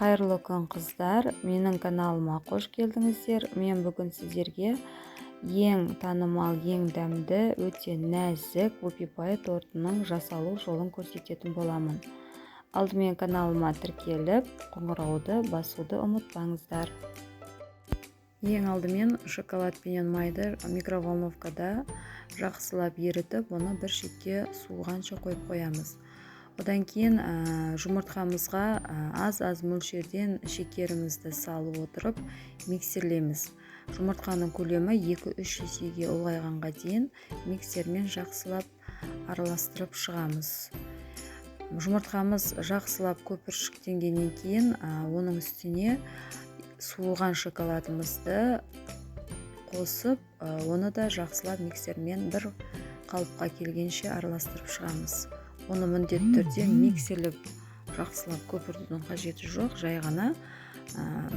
Қайырлы күн қыздар, менің каналыма қош келдіңіздер. Мен бүгін сіздерге ең танымал, ең дәмді, өте нәзік вупи пай тортының жасалу жолын көрсететін боламын. Алдымен каналыма тіркеліп, қоңырауды басуды ұмытпаңыздар. Ең алдымен шоколад пенен майды микроволновкада жақсылап ерітіп, оны бір шетке суығанша қойып қоямыз. Одан кейін жұмыртқамызға аз мөлшерден шекерімізді салып отырып миксерлейміз. Жұмыртқаның көлемі 2-3 есеге ұлғайғанға дейін миксермен жақсылап араластырып шығамыз. Жұмыртқамыз жақсылап көпіршіктенгеннен кейін оның үстіне суыған шоколадымызды қосып, оны да жақсылап миксермен бір қалыпқа келгенше араластырып шығамыз. Оны міндетті түрде миксерлеп жақсылап көпіртудің қажеті жоқ, жай ғана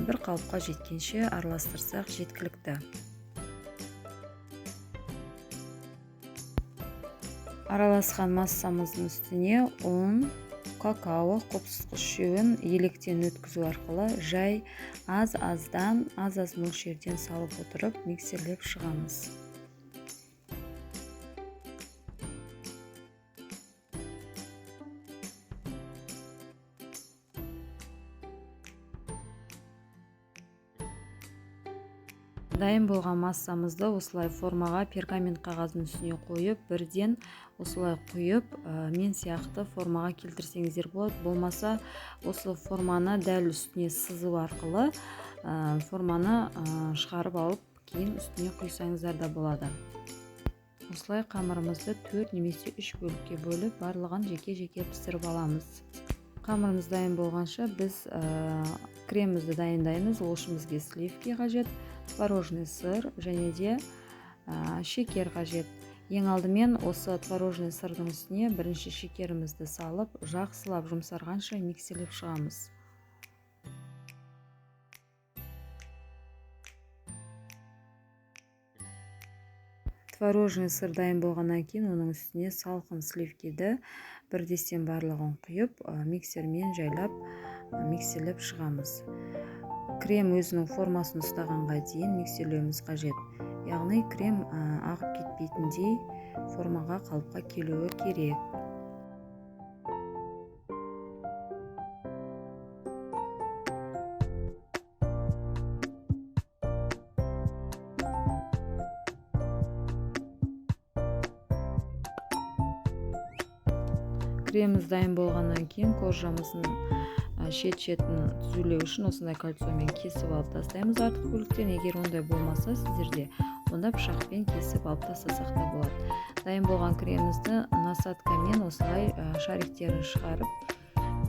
бір қалыпқа жеткенше араластырсақ жеткілікті. Араласқан массамыздың үстіне ұн, какао, қопсытқыш шөуін електен өткізу арқылы жай аз мөлшерден салып отырып миксерлеп шығамыз. Дайын болған массамызды осылай формаға пергамент қағаздың үстіне қойып, бірден осылай құйып, мен сияқты формаға келтірсеңіздер болады. Болмаса, осы форманы дәл үстіне сызу арқылы форманы шығарып алып, кейін үстіне құйсаңыздар да болады. Осылай қамырымызды 4 немесе 3 бөлікке бөліп, барлығын жеке-жеке пісіріп аламыз. Қамырымыз дайын болғанша біз кремімізді дайындаймыз. Ол үшін бізге сливки қажет, творожный сыр және де шекер қажет. Ең алдымен осы творожный сырдың үстіне бірінші шекерімізді салып, жақсылап жұмсарғанша миксерлеп шығамыз. Творожный сыр дайын болғаннан кейін оның үстіне салқын сливкиді бірдестен барлығын құйып, миксермен жайлап миксерлеп шығамыз. Крем өзінің формасын ұстағанға дейін миксерлеуіміз қажет. Яғни крем ағып кетпейтіндей формаға қалыпқа келуі керек. Креміміз дайын болғаннан кейін коржамыздың шет-шетін түзулеу үшін осындай кольцомен кесіп алып тастаймыз артық бөліктерін. Егер ондай болмаса сіздерде, онда пышақпен кесіп алып тастасақ та болады. Дайын болған кремімізді насадкамен осылай шариктерін шығарып,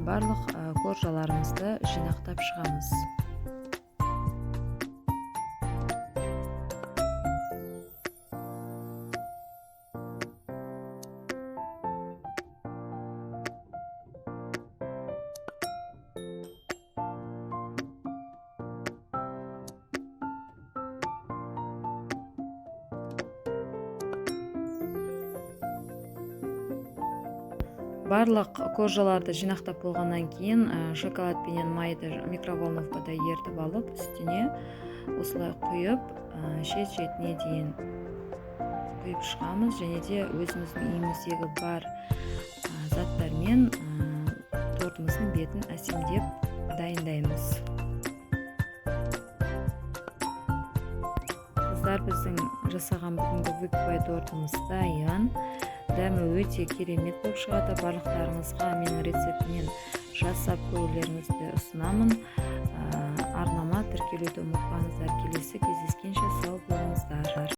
барлық коржаларымызды жинақтап шығамыз. Барлық коржаларды жинақтап болғаннан кейін шоколад пенен майды микроволновкада ертіп алып, үстіне осылай құйып, шет-шетіне дейін құйып шығамыз және де өзіміздің үйіміздегі бар заттармен тортымыздың бетін әсемдеп дайындаймыз. Қыздар, біздің жасаған бүгінгі вупи пай тортымыз дайын. Дәмі өте керемет болып шығады. Барлықтарыңызға менің рецептімен жасап көрулеріңізді ұсынамын. Арнама тіркелуді ұмытпаңыздар. Келесі кездескенше сау болыңыздар.